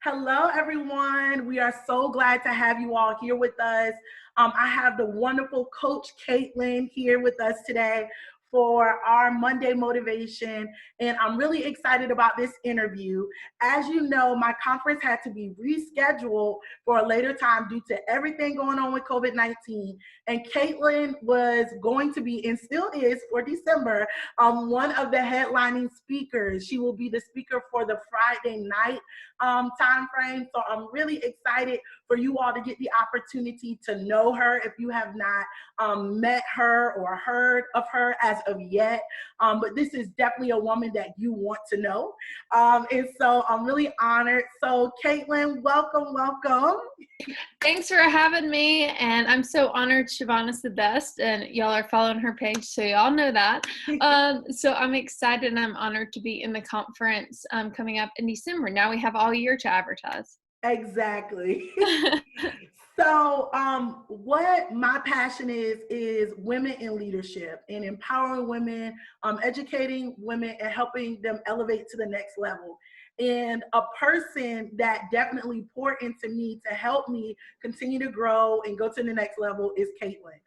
Hello, everyone. We are so glad to have you all here with us. I have the wonderful Koach Katlyn here with us today for our Monday motivation, and I'm really excited about this interview. As you know, my conference had to be rescheduled for a later time due to everything going on with COVID-19, and Katlyn was going to be, and still is for December, one of the headlining speakers. She will be the speaker for the Friday night time frame. So I'm really excited for you all to get the opportunity to know her if you have not met her or heard of her as of yet. But this is definitely a woman that you want to know. And so I'm really honored. So Katlyn, welcome, welcome. Thanks for having me, and I'm so honored. Chavon is the best, and y'all are following her page, so y'all know that. So I'm excited and I'm honored to be in the conference coming up in December. Now we have all year to advertise. Exactly. So what my passion is women in leadership and empowering women, educating women and helping them elevate to the next level. And a person that definitely poured into me to help me continue to grow and go to the next level is Katlyn.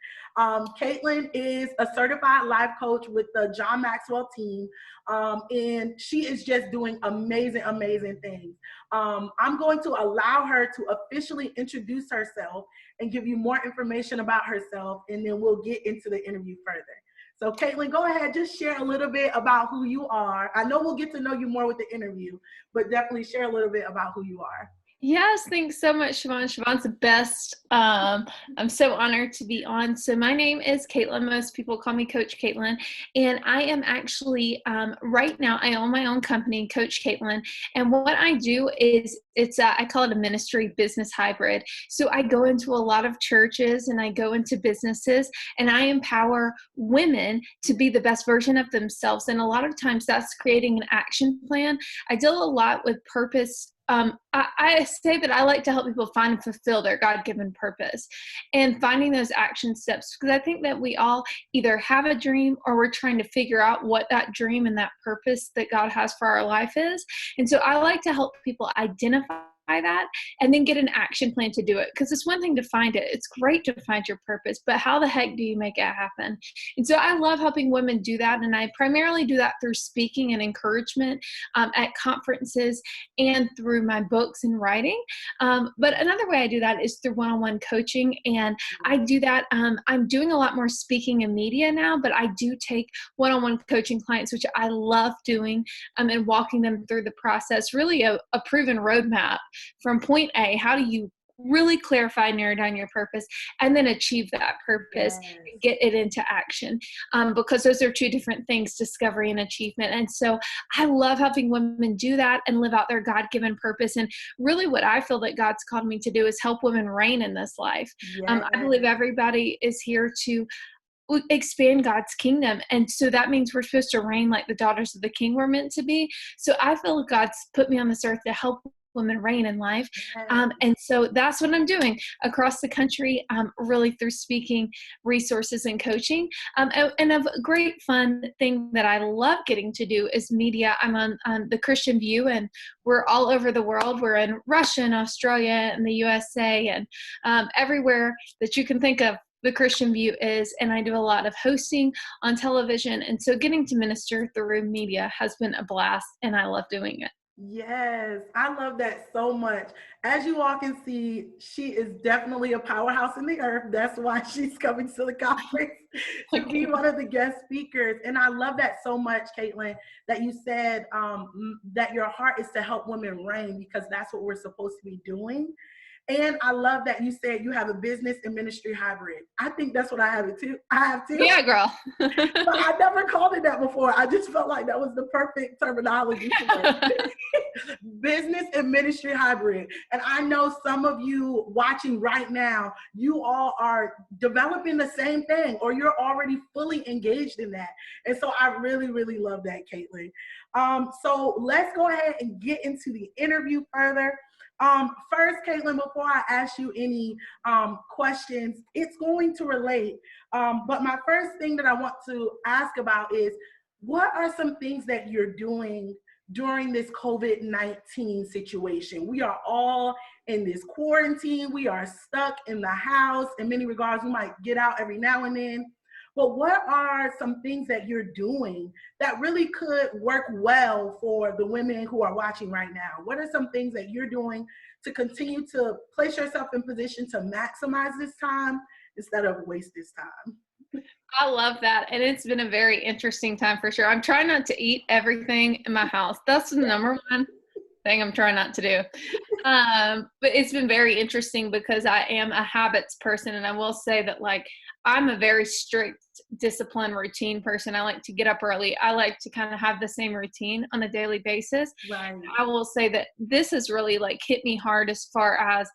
Katlyn is a certified life coach with the John Maxwell team, and she is just doing amazing, amazing things. I'm going to allow her to officially introduce herself and give you more information about herself, and then we'll get into the interview further. So Katlyn, go ahead, just share a little bit about who you are. I know we'll get to know you more with the interview, but definitely share a little bit about who you are. Yes, thanks so much, Chavon. Chavon's the best. I'm so honored to be on. So my name is Katlyn. Most people call me Koach Katlyn. And I am actually, right now, I own my own company, Koach Katlyn. And what I do is, I call it a ministry business hybrid. So I go into a lot of churches and I go into businesses and I empower women to be the best version of themselves. And a lot of times that's creating an action plan. I deal a lot with purpose. I say that I like to help people find and fulfill their God-given purpose and finding those action steps, because I think that we all either have a dream or we're trying to figure out what that dream and that purpose that God has for our life is. And so I like to help people identify that and then get an action plan to do it, because it's one thing to find it. It's great to find your purpose, but how the heck do you make it happen? And so I love helping women do that, and I primarily do that through speaking and encouragement at conferences and through my books and writing. But another way I do that is through one-on-one coaching, and I do that. I'm doing a lot more speaking and media now, but I do take one-on-one coaching clients, which I love doing, and walking them through the process, really a proven roadmap from point A. How do you really clarify, narrow down your purpose, and then achieve that purpose and get it into action, because those are two different things, discovery and achievement. And so I love helping women do that and live out their God-given purpose. And really what I feel that God's called me to do is help women reign in this life. I believe everybody is here to expand God's kingdom. And so that means we're supposed to reign like the daughters of the King we're meant to be. So I feel like God's put me on this earth to help women reign in life. And so that's what I'm doing across the country, really through speaking, resources, and coaching. And a great fun thing that I love getting to do is media. I'm on the Christian View, and we're all over the world. We're in Russia and Australia and the USA and everywhere that you can think of. The Christian View is, and I do a lot of hosting on television. And so getting to minister through media has been a blast, and I love doing it. Yes, I love that so much. As you all can see, she is definitely a powerhouse in the earth. That's why she's coming to the conference to be one of the guest speakers. And I love that so much, Katlyn, that you said that your heart is to help women reign, because that's what we're supposed to be doing. And I love that you said you have a business and ministry hybrid. I think that's what I have it too. I have too. Yeah, girl. But I never called it that before. I just felt like that was the perfect terminology for it. Business and ministry hybrid. And I know some of you watching right now, you all are developing the same thing, or you're already fully engaged in that. And so I really, really love that, Katlyn. So let's go ahead and get into the interview further. First, Katlyn, before I ask you any questions, it's going to relate. But my first thing that I want to ask about is, what are some things that you're doing during this COVID-19 situation. We are all in this quarantine. We are stuck in the house. In many regards, we might get out every now and then. But what are some things that you're doing that really could work well for the women who are watching right now? What are some things that you're doing to continue to place yourself in position to maximize this time instead of waste this time? I love that. And it's been a very interesting time for sure. I'm trying not to eat everything in my house. That's the number one thing I'm trying not to do. But it's been very interesting because I am a habits person. And I will say that, like, I'm a very strict, disciplined routine person. I like to get up early. I like to kind of have the same routine on a daily basis. Right. I will say that this has really like hit me hard as far as,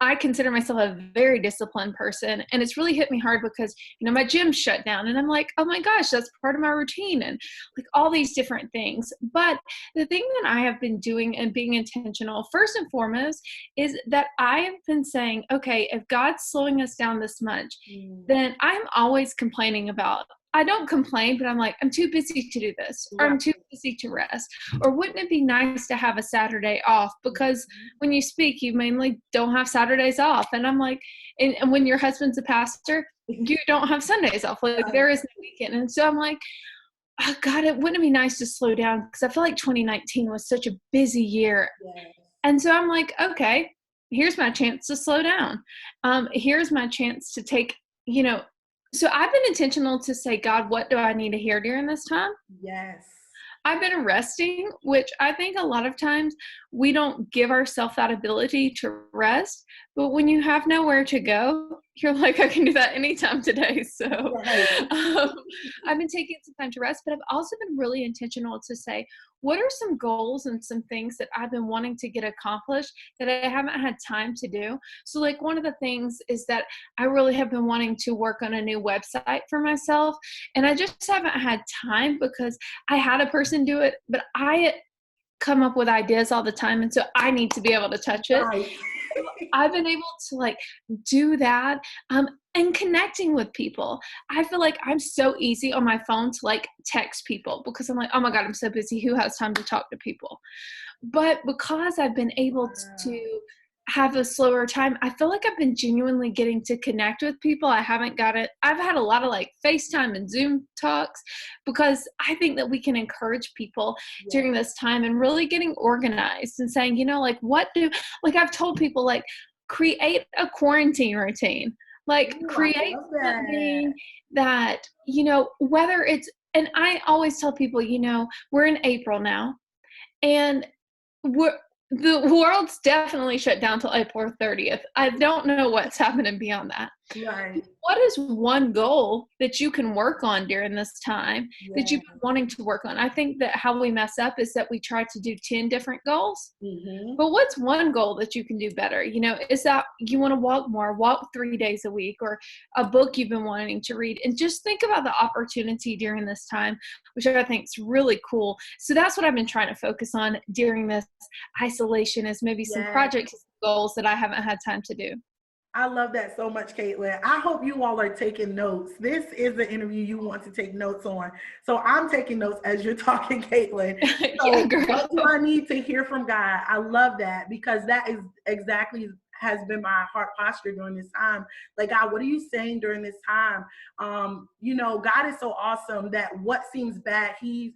I consider myself a very disciplined person, and it's really hit me hard because, my gym's shut down and I'm like, oh my gosh, that's part of my routine and like all these different things. But the thing that I have been doing and being intentional, first and foremost, is that I have been saying, okay, if God's slowing us down this much, then I'm always complaining about, I don't complain, but I'm like, I'm too busy to do this, or I'm too busy to rest. Or wouldn't it be nice to have a Saturday off? Because when you speak, you mainly don't have Saturdays off. And I'm like, and when your husband's a pastor, you don't have Sundays off. Like, there is no weekend. And so I'm like, oh God, wouldn't it be nice to slow down? Because I feel like 2019 was such a busy year. Yes. And so I'm like, okay, here's my chance to slow down. Here's my chance to take, so I've been intentional to say, God, what do I need to hear during this time? Yes. I've been resting, which I think a lot of times we don't give ourselves that ability to rest. But when you have nowhere to go, you're like, I can do that anytime today. So I've been taking some time to rest, but I've also been really intentional to say, what are some goals and some things that I've been wanting to get accomplished that I haven't had time to do? So like one of the things is that I really have been wanting to work on a new website for myself. And I just haven't had time because I had a person do it, but I come up with ideas all the time. And so I need to be able to touch it. Right. I've been able to like do that. And connecting with people. I feel like I'm so easy on my phone to like text people because I'm like, oh my God, I'm so busy. Who has time to talk to people? But because I've been able to have a slower time, I feel like I've been genuinely getting to connect with people. I've had a lot of like FaceTime and Zoom talks because I think that we can encourage people during this time and really getting organized and saying, like I've told people, like, create a quarantine routine. Like, create something that, whether it's, and I always tell people, we're in April now, and the world's definitely shut down till April 30th. I don't know what's happening beyond that. Right. What is one goal that you can work on during this time that you've been wanting to work on? I think that how we mess up is that we try to do 10 different goals. Mm-hmm. But what's one goal that you can do better? Is that you want to walk more, walk 3 days a week, or a book you've been wanting to read? And just think about the opportunity during this time, which I think is really cool. So that's what I've been trying to focus on during this isolation, is maybe some projects, goals that I haven't had time to do. I love that so much, Caitlin. I hope you all are taking notes. This is the interview you want to take notes on. So I'm taking notes as you're talking, Caitlin. So what do I need to hear from God? I love that, because that is exactly has been my heart posture during this time. Like, God, what are you saying during this time? God is so awesome that what seems bad, He's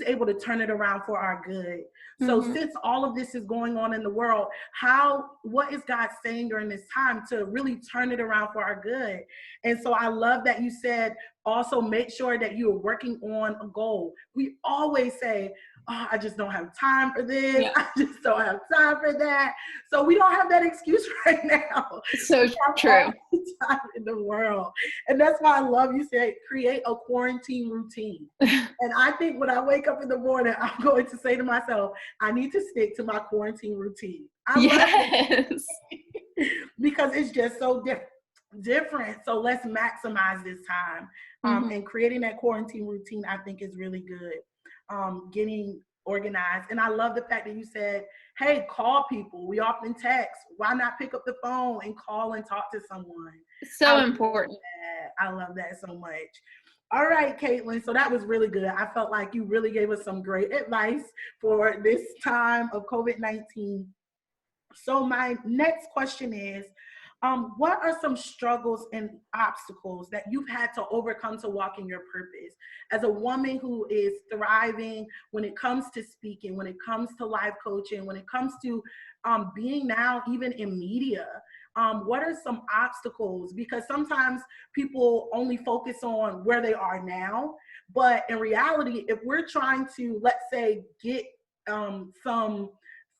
able to turn it around for our good. So since all of this is going on in the world, what is God saying during this time to really turn it around for our good? And so I love that you said also make sure that you're working on a goal. We always say, oh, I just don't have time for this. I just don't have time for that. So we don't have that excuse right now. So true. All the time in the world. And that's why I love you say create a quarantine routine. And I think when I wake up in the morning, I'm going to say to myself, I need to stick to my quarantine routine. I love it. Because it's just so different. So let's maximize this time. And creating that quarantine routine, I think, is really good. Getting organized. And I love the fact that you said, hey, call people. We often text. Why not pick up the phone and call and talk to someone? So important. I love that so much. All right, Caitlin. So that was really good. I felt like you really gave us some great advice for this time of COVID-19. So my next question is, what are some struggles and obstacles that you've had to overcome to walk in your purpose? As a woman who is thriving when it comes to speaking, when it comes to life coaching, when it comes to being now even in media, what are some obstacles? Because sometimes people only focus on where they are now, but in reality, if we're trying to, let's say, get some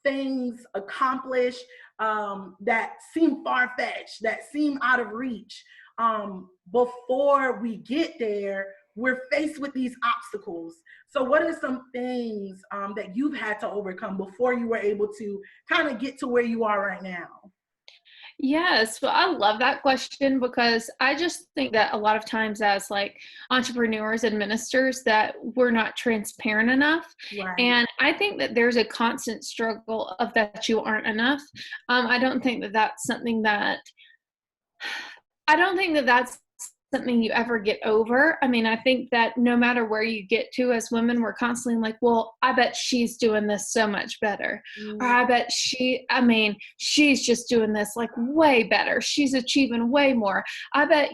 things accomplished that seem far-fetched, that seem out of reach, before we get there, we're faced with these obstacles. So what are some things that you've had to overcome before you were able to kind of get to where you are right now? Yes, well, I love that question because I just think that a lot of times as like entrepreneurs and ministers that we're not transparent enough. Right. And I think that there's a constant struggle of that you aren't enough. I don't think that that's something that I don't think that that's something you ever get over. I mean, I think that no matter where you get to as women, we're constantly like, well, I bet she's doing this so much better. Or I bet she's just doing this like way better. She's achieving way more. I bet,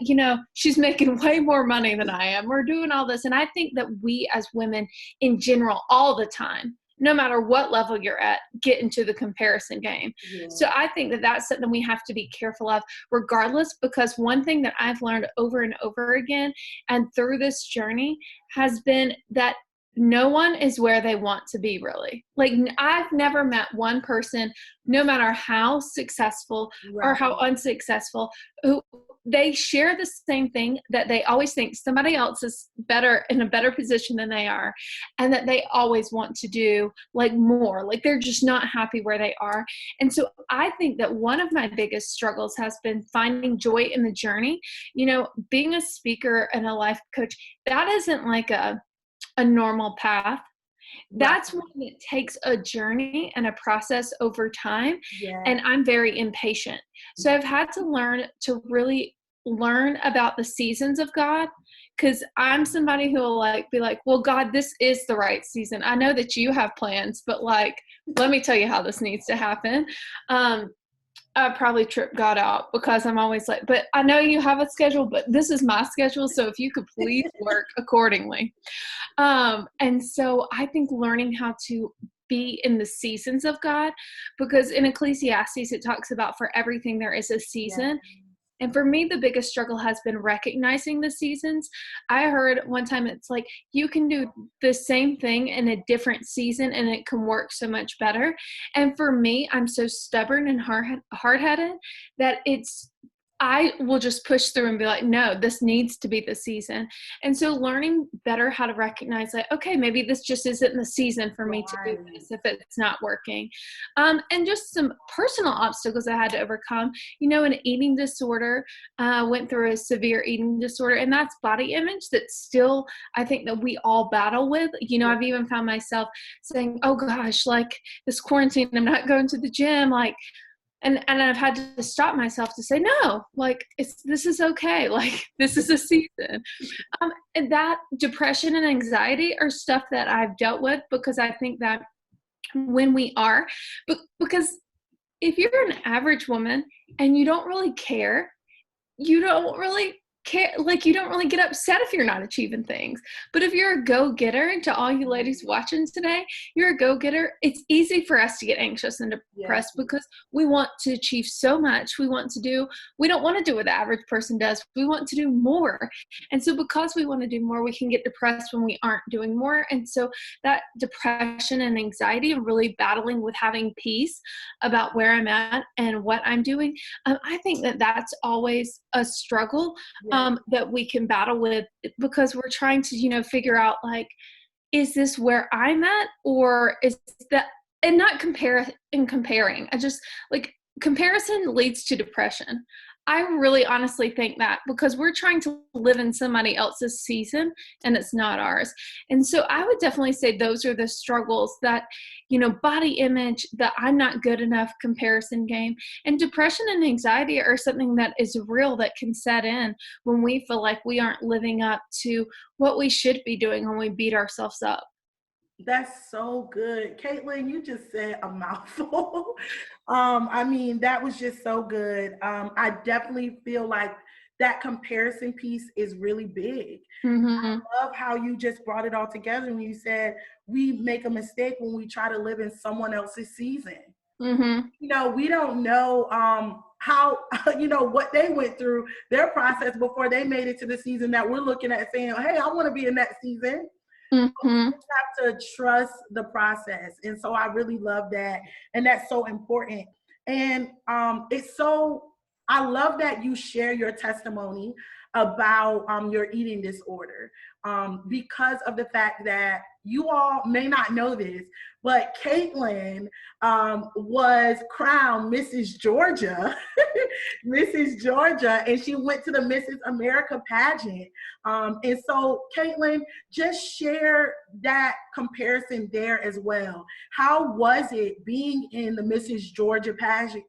she's making way more money than I am. We're doing all this. And I think that we as women in general, all the time, no matter what level you're at, get into the comparison game. Yeah. So I think that that's something we have to be careful of regardless, because one thing that I've learned over and over again and through this journey has been that no one is where they want to be, really. Like, I've never met one person, no matter how successful or how unsuccessful, who they share the same thing, that they always think somebody else is better, in a better position than they are, and that they always want to do like more, like they're just not happy where they are. And so I think that one of my biggest struggles has been finding joy in the journey. Being a speaker and a life coach, that isn't like a normal path. That's one that takes a journey and a process over time. Yeah. And I'm very impatient. So I've had to learn to really learn about the seasons of God, because I'm somebody who will be like, well, God, this is the right season. I know that you have plans, but let me tell you how this needs to happen. I probably trip God out because I'm always like, but I know you have a schedule, but this is my schedule. So if you could please work accordingly. And so I think learning how to be in the seasons of God, because in Ecclesiastes, it talks about for everything there is a season. Yeah. And for me, the biggest struggle has been recognizing the seasons. I heard one time it's like you can do the same thing in a different season and it can work so much better. And for me, I'm so stubborn and hard-headed that I will just push through and be like, no, this needs to be the season. And so learning better how to recognize okay, maybe this just isn't the season for me to do this if it's not working. And just some personal obstacles I had to overcome, an eating disorder, went through a severe eating disorder, and that's body image that still, I think that we all battle with. I've even found myself saying, oh gosh, this quarantine, I'm not going to the gym, And I've had to stop myself to say, no, this is okay. This is a season. And that depression and anxiety are stuff that I've dealt with, because I think that when we are, because if you're an average woman and you don't really care, you don't really get upset if you're not achieving things. But if you're a go-getter, and to all you ladies watching today, you're a go-getter, it's easy for us to get anxious and depressed because we want to achieve so much. We don't want to do what the average person does. We want to do more. And so because we want to do more, we can get depressed when we aren't doing more. And so that depression and anxiety and really battling with having peace about where I'm at and what I'm doing, I think that that's always a struggle. That we can battle with, because we're trying to, figure out is this where I'm at, or is that, and not comparing. I just comparison leads to depression. I really honestly think that because we're trying to live in somebody else's season and it's not ours. And so I would definitely say those are the struggles that, body image, that I'm not good enough comparison game, and depression and anxiety are something that is real that can set in when we feel like we aren't living up to what we should be doing when we beat ourselves up. That's so good. Caitlin, you just said a mouthful. I mean, that was just so good. I definitely feel like that comparison piece is really big. Mm-hmm. Love how you just brought it all together when you said we make a mistake when we try to live in someone else's season. Mm-hmm. We don't know how, what they went through, their process before they made it to the season that we're looking at saying, hey, I want to be in that season. Mm-hmm. Have to trust the process. And so I really love that. And that's so important. And I love that you share your testimony about your eating disorder, because of the fact that you all may not know this, but Caitlin was crowned Mrs. Georgia, Mrs. Georgia, and she went to the Mrs. America pageant. And so, Caitlin, just share that comparison there as well. How was it being in the Mrs. Georgia pageant?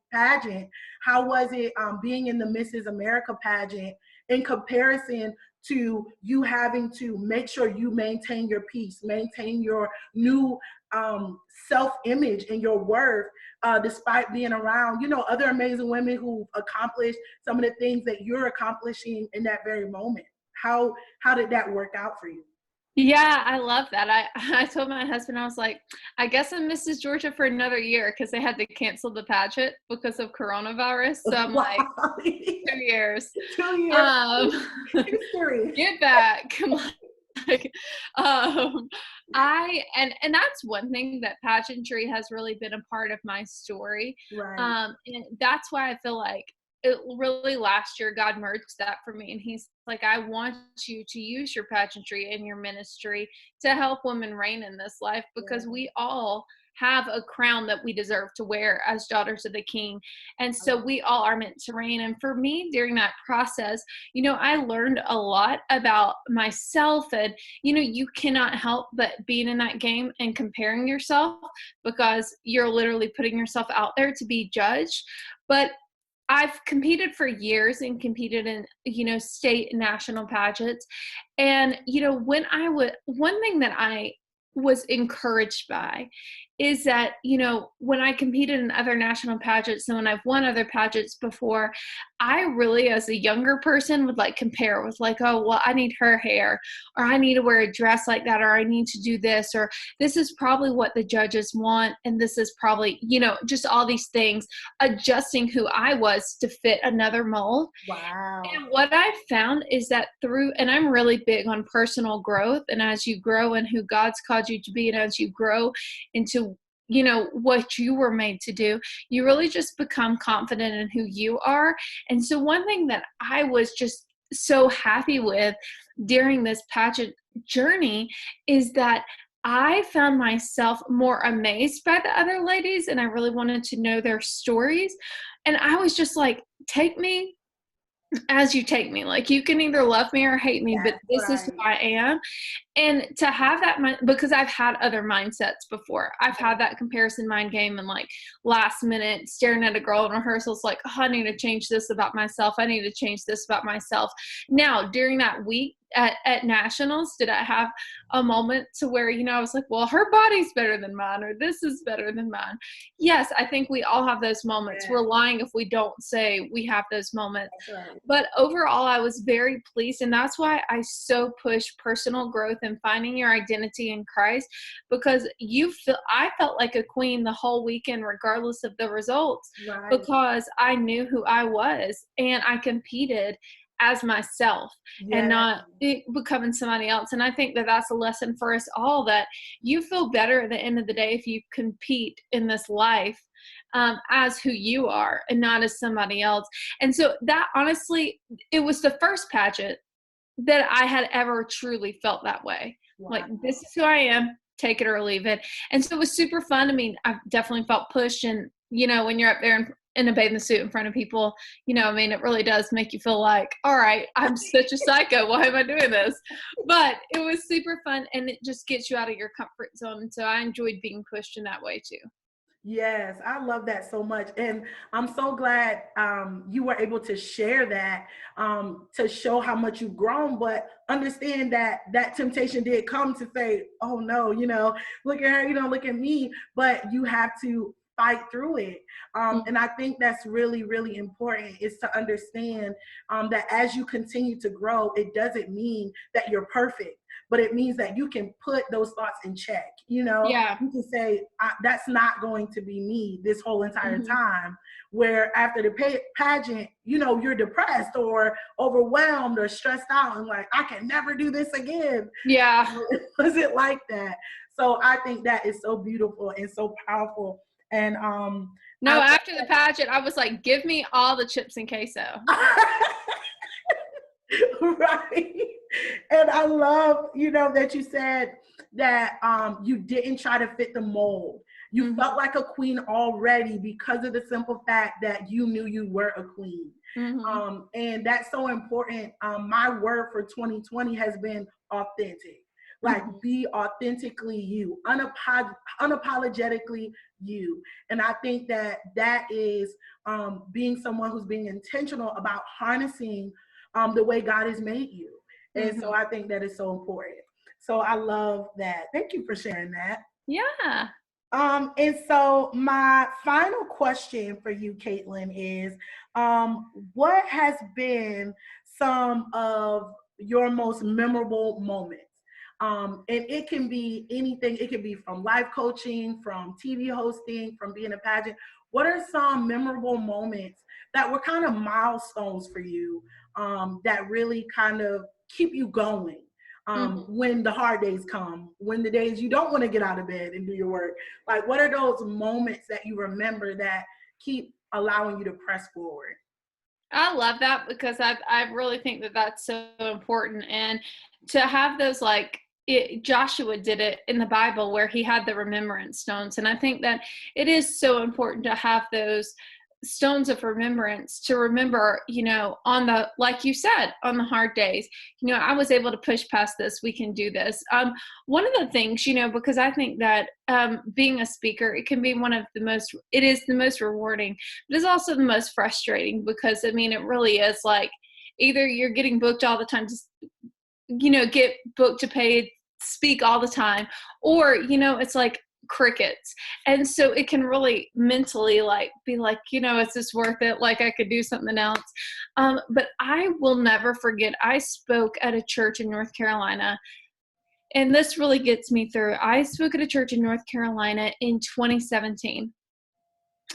How was it being in the Mrs. America pageant in comparison to you having to make sure you maintain your peace, maintain your new self-image and your worth, despite being around, other amazing women who've accomplished some of the things that you're accomplishing in that very moment? How did that work out for you? Yeah, I love that. I told my husband, I was like, I guess I'm Mrs. Georgia for another year because they had to cancel the pageant because of coronavirus. So I'm like, Wow. 2 years. 2 years. Um, History. get back. Come on. Like, and that's one thing that pageantry has really been a part of my story. Right. And that's why I feel like it really last year God merged that for me, and he's like, I want you to use your pageantry and your ministry to help women reign in this life, because Yeah. we all have a crown that we deserve to wear as daughters of the king, and so we all are meant to reign. And for me, during that process, I learned a lot about myself, and you cannot help but being in that game and comparing yourself, because you're literally putting yourself out there to be judged. But I've competed for years and competed in, state and national pageants. And, one thing that I was encouraged by is that, when I competed in other national pageants and when I've won other pageants before, I really, as a younger person, would compare with oh, well, I need her hair, or I need to wear a dress like that, or I need to do this, or this is probably what the judges want. And this is probably, just all these things, adjusting who I was to fit another mold. Wow. And what I found is that and I'm really big on personal growth. And as you grow in who God's called you to be, and as you grow into, what you were made to do, you really just become confident in who you are. And so one thing that I was just so happy with during this pageant journey is that I found myself more amazed by the other ladies, and I really wanted to know their stories. And I was just like, take me as you take me. You can either love me or hate me, but this is who I am. And to have that because I've had other mindsets before. I've had that comparison mind game, and last minute staring at a girl in rehearsals oh, I need to change this about myself. I need to change this about myself. Now, during that week at nationals, did I have a moment to where, I was like, well, her body's better than mine, or this is better than mine? Yes, I think we all have those moments. We're lying if we don't say we have those moments. But overall, I was very pleased. And that's why I so push personal growth and finding your identity in Christ, because I felt like a queen the whole weekend, regardless of the results, because I knew who I was and I competed as myself and not becoming somebody else. And I think that that's a lesson for us all, that you feel better at the end of the day if you compete in this life as who you are and not as somebody else. And so that, honestly, it was the first pageant that I had ever truly felt that way. This is who I am, take it or leave it. And so it was super fun. I mean, I definitely felt pushed, and when you're up there in in a bathing suit in front of people, I mean, it really does make you feel like, all right, I'm such a psycho. Why am I doing this? But it was super fun, and it just gets you out of your comfort zone. And so I enjoyed being pushed in that way too. Yes, I love that so much. And I'm so glad you were able to share that to show how much you've grown, but understand that that temptation did come to say, oh no, look at her, look at me, but you have to fight through it. And I think that's really, really important, is to understand that as you continue to grow, it doesn't mean that you're perfect, but it means that you can put those thoughts in check. Yeah. You can say, that's not going to be me this whole entire Mm-hmm. time. Where after the pageant, you're depressed or overwhelmed or stressed out and like, I can never do this again. Yeah. It wasn't like that. So I think that is so beautiful and so powerful. And no, after the pageant, I was like, give me all the chips and queso. Right. And I love, that you said that you didn't try to fit the mold. You Mm-hmm. felt like a queen already because of the simple fact that you knew you were a queen. Mm-hmm. And that's so important. My word for 2020 has been authentic. Like, Mm-hmm. be authentically you, unapologetically you. And I think that is being someone who's being intentional about harnessing the way God has made you. And so I think that is so important. So I love that. Thank you for sharing that. Yeah. And so my final question for you, Katlyn, is what has been some of your most memorable moments? And it can be anything. It can be from life coaching, from TV hosting, from being a pageant. What are some memorable moments that were kind of milestones for you that really kind of keep you going? When the hard days come, when the days you don't want to get out of bed and do your work, like what are those moments that you remember that keep allowing you to press forward? I love that, because I really think that that's so important. And to have those, like, Joshua did it in the Bible where he had the remembrance stones. And I think that it is so important to have those stones of remembrance to remember, on the, like you said, on the hard days, I was able to push past this. We can do this. One of the things, because I think that being a speaker, it can be it is the most rewarding, but it's also the most frustrating, because I mean, it really is like, either you're getting booked all the time to, get booked to pay, speak all the time, or, it's like crickets. And so it can really mentally be like, is this worth it? Like, I could do something else. But I will never forget, I spoke at a church in North Carolina, and this really gets me through. I spoke at a church in North Carolina in 2017.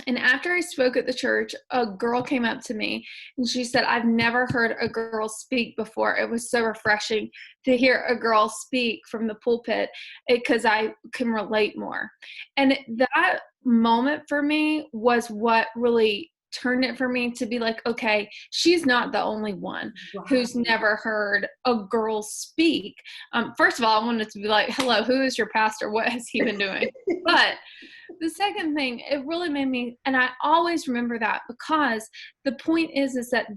And after I spoke at the church, a girl came up to me and she said, I've never heard a girl speak before. It was so refreshing to hear a girl speak from the pulpit, because I can relate more. And that moment for me was what really turned it for me to be like, okay, she's not the only one who's never heard a girl speak. First of all, I wanted to be like, hello, who is your pastor? What has he been doing? But the second thing, it really made me, and I always remember that, because the point is that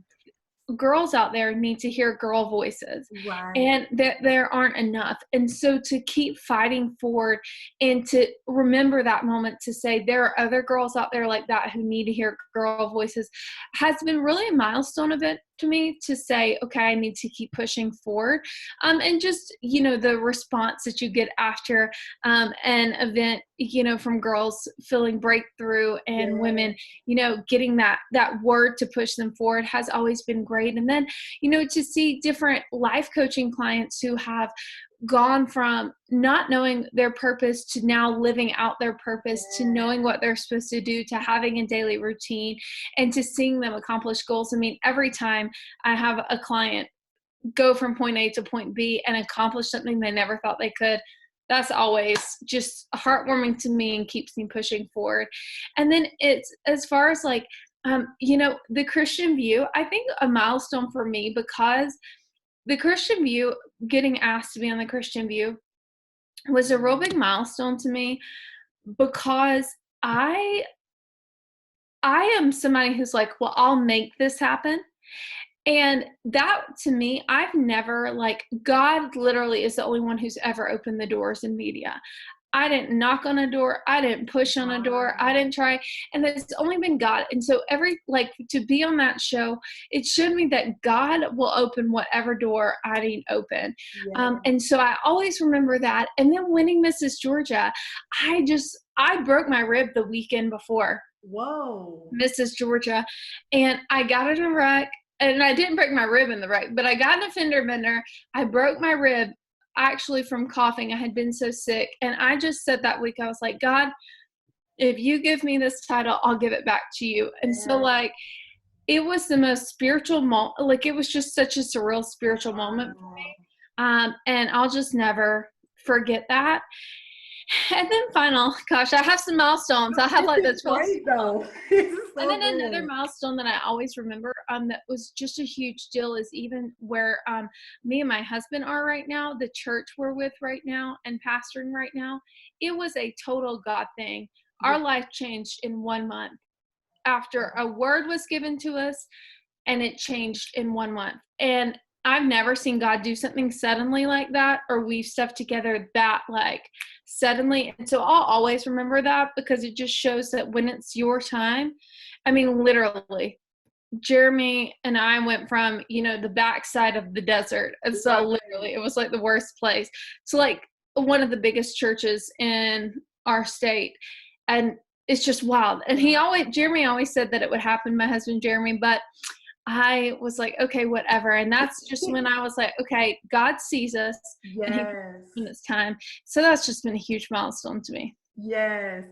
girls out there need to hear girl voices, Right. and there aren't enough. And so to keep fighting forward and to remember that moment, to say there are other girls out there like that who need to hear girl voices, has been really a milestone event to me, to say, okay, I need to keep pushing forward. And just, the response that you get after an event, from girls feeling breakthrough, and women, getting that word to push them forward, has always been great. And then, to see different life coaching clients who have gone from not knowing their purpose to now living out their purpose, to knowing what they're supposed to do, to having a daily routine, and to seeing them accomplish goals. I mean, every time I have a client go from point A to point B and accomplish something they never thought they could, that's always just heartwarming to me and keeps me pushing forward. And then it's, as far as the Christian View, I think a milestone for me, because the Christian View, getting asked to be on the Christian View, was a real big milestone to me, because I I am somebody who's like, well, I'll make this happen. And that to me, I've never like, God literally is the only one who's ever opened the doors in media. I didn't knock on a door. I didn't push on a door. I didn't try. And it's only been God. And so like to be on that show, it showed me that God will open whatever door I need open. Yeah. And so I always remember that. And then winning Mrs. Georgia, I broke my rib the weekend before Whoa. Mrs. Georgia, and I got in a wreck. And I didn't break my rib in the wreck, but I got in a fender bender. I broke my rib actually from coughing. I had been so sick. And I just said that week, I was like, God, if you give me this title, I'll give it back to you. And so like, it was the most spiritual moment. Like it was just such a surreal spiritual moment for me. And I'll just never forget that. And then gosh, I have some milestones. I have like the 12. Great though. So and then good. another milestone that I always remember that was just a huge deal is even where me and my husband are right now, the church we're with right now and pastoring right now, it was a total God thing. Our life changed in 1 month after a word was given to us, and it changed in 1 month. And I've never seen God do something suddenly like that or weave stuff together that like suddenly. And so I'll always remember that because it just shows that when it's your time, I mean, literally, Jeremy and I went from, the backside of the desert. And so literally it was like the worst place to like one of the biggest churches in our state. And it's just wild. And Jeremy always said that it would happen, my husband, Jeremy, but I was like, okay, whatever. And that's just when I was like, okay, God sees us. Yes. And when it's time. So that's just been a huge milestone to me. Yes.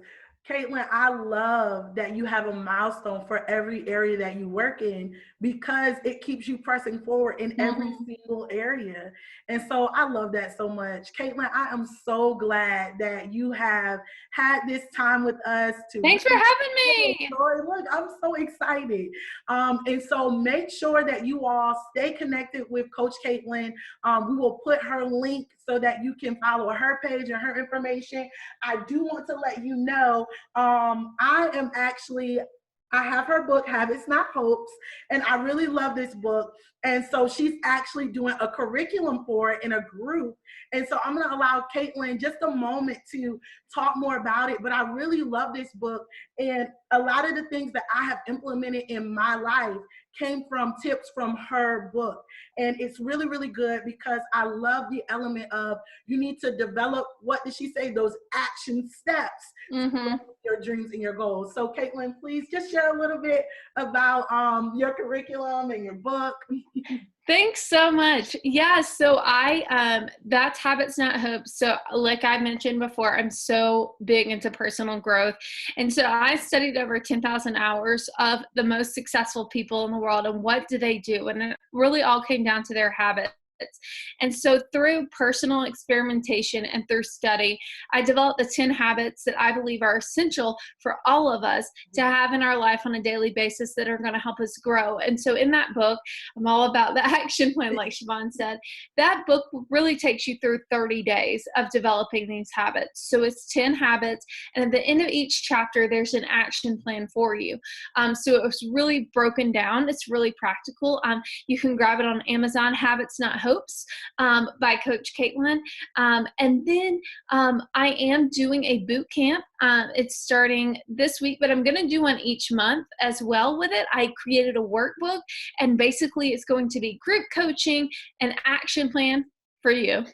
Katlyn, I love that you have a milestone for every area that you work in because it keeps you pressing forward in every single area. And so I love that so much. Katlyn, I am so glad that you have had this time with us. Thanks for having me. Look, I'm so excited. And so make sure that you all stay connected with Coach Katlyn. We will put her link so that you can follow her page and her information. I do want to let you know, I have her book, Habits Not Hopes, and I really love this book. And so she's actually doing a curriculum for it in a group. And so I'm going to allow Katlyn just a moment to talk more about it. But I really love this book. And a lot of the things that I have implemented in my life came from tips from her book. And it's really, really good because I love the element of you need to develop, what did she say, those action steps to your dreams and your goals. So Katlyn, please just share a little bit about your curriculum and your book. Thanks so much. Yeah, so that's Habits Not Hopes. So like I mentioned before, I'm so big into personal growth. And so I studied over 10,000 hours of the most successful people in the world and what do they do? And it really all came down to their habits. And so through personal experimentation and through study, I developed the 10 habits that I believe are essential for all of us to have in our life on a daily basis that are going to help us grow. And so in that book, I'm all about the action plan, like Chavon said. That book really takes you through 30 days of developing these habits. So it's 10 habits. And at the end of each chapter, there's an action plan for you. So it was really broken down. It's really practical. You can grab it on Amazon, Habits Not Hopes by Koach Katlyn. And then I am doing a boot camp. It's starting this week, but I'm going to do one each month as well with it. I created a workbook, and basically it's going to be group coaching and action plan for you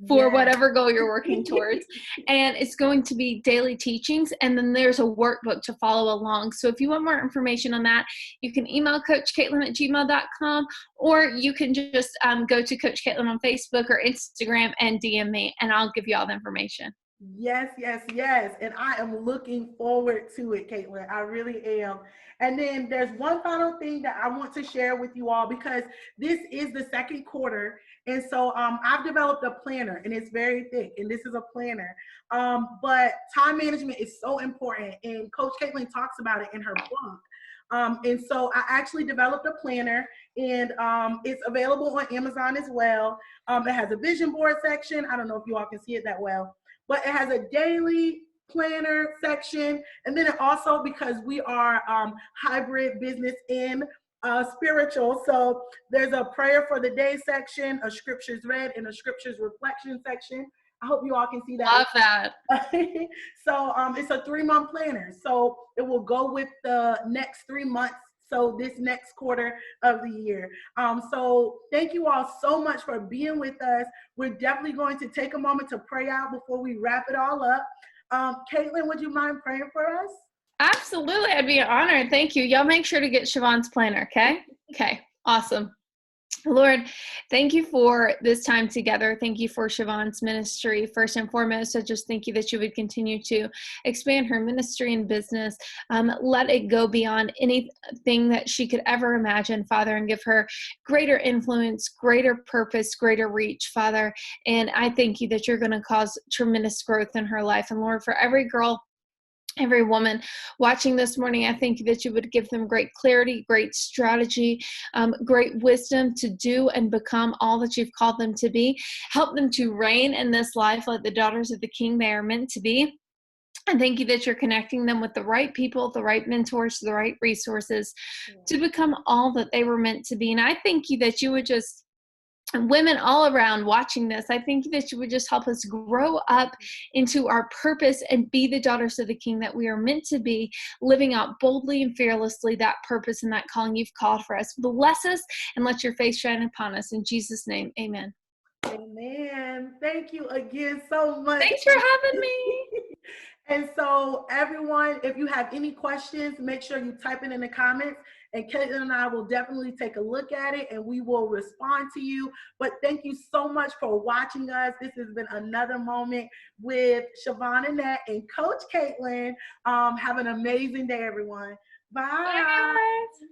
for whatever goal you're working towards. And it's going to be daily teachings. And then there's a workbook to follow along. So if you want more information on that, you can email coachkatlyn@gmail.com, or you can just go to Koach Katlyn on Facebook or Instagram and DM me, and I'll give you all the information. Yes, yes, yes. And I am looking forward to it, Katlyn. I really am. And then there's one final thing that I want to share with you all, because this is the second quarter. And so I've developed a planner, and it's very thick, and this is a planner. But time management is so important, and Coach Katlyn talks about it in her book. And so I actually developed a planner, and it's available on Amazon as well. It has a vision board section. I don't know if you all can see it that well, but it has a daily planner section. And then also, because we are hybrid business and spiritual, so there's a prayer for the day section, a scriptures read, and a scriptures reflection section. I hope you all can see that. Love that. So it's a 3-month planner. So it will go with the next 3 months. So this next quarter of the year. So thank you all so much for being with us. We're definitely going to take a moment to pray out before we wrap it all up. Katlyn, would you mind praying for us? Absolutely. I'd be honored. Thank you. Y'all make sure to get Chavon's planner. Okay. Okay. Awesome. Lord, thank you for this time together. Thank you for Chavon's ministry. First and foremost, I just thank you that you would continue to expand her ministry and business. Let it go beyond anything that she could ever imagine, Father, and give her greater influence, greater purpose, greater reach, Father. And I thank you that you're going to cause tremendous growth in her life. And Lord, for every girl, every woman watching this morning, I thank you that you would give them great clarity, great strategy, great wisdom to do and become all that you've called them to be. Help them to reign in this life like the daughters of the King they are meant to be. And thank you that you're connecting them with the right people, the right mentors, the right resources to become all that they were meant to be. And I thank you that you would just, and women all around watching this, I think that you would just help us grow up into our purpose and be the daughters of the King that we are meant to be, living out boldly and fearlessly that purpose and that calling you've called for us. Bless us and let your face shine upon us. In Jesus' name, amen. Amen. Thank you again so much. Thanks for having me. And so everyone, if you have any questions, make sure you type it in the comments, and Katlyn and I will definitely take a look at it and we will respond to you. But thank you so much for watching us. This has been another moment with Chavon Anette and Koach Katlyn. Have an amazing day, everyone. Bye. Bye, guys.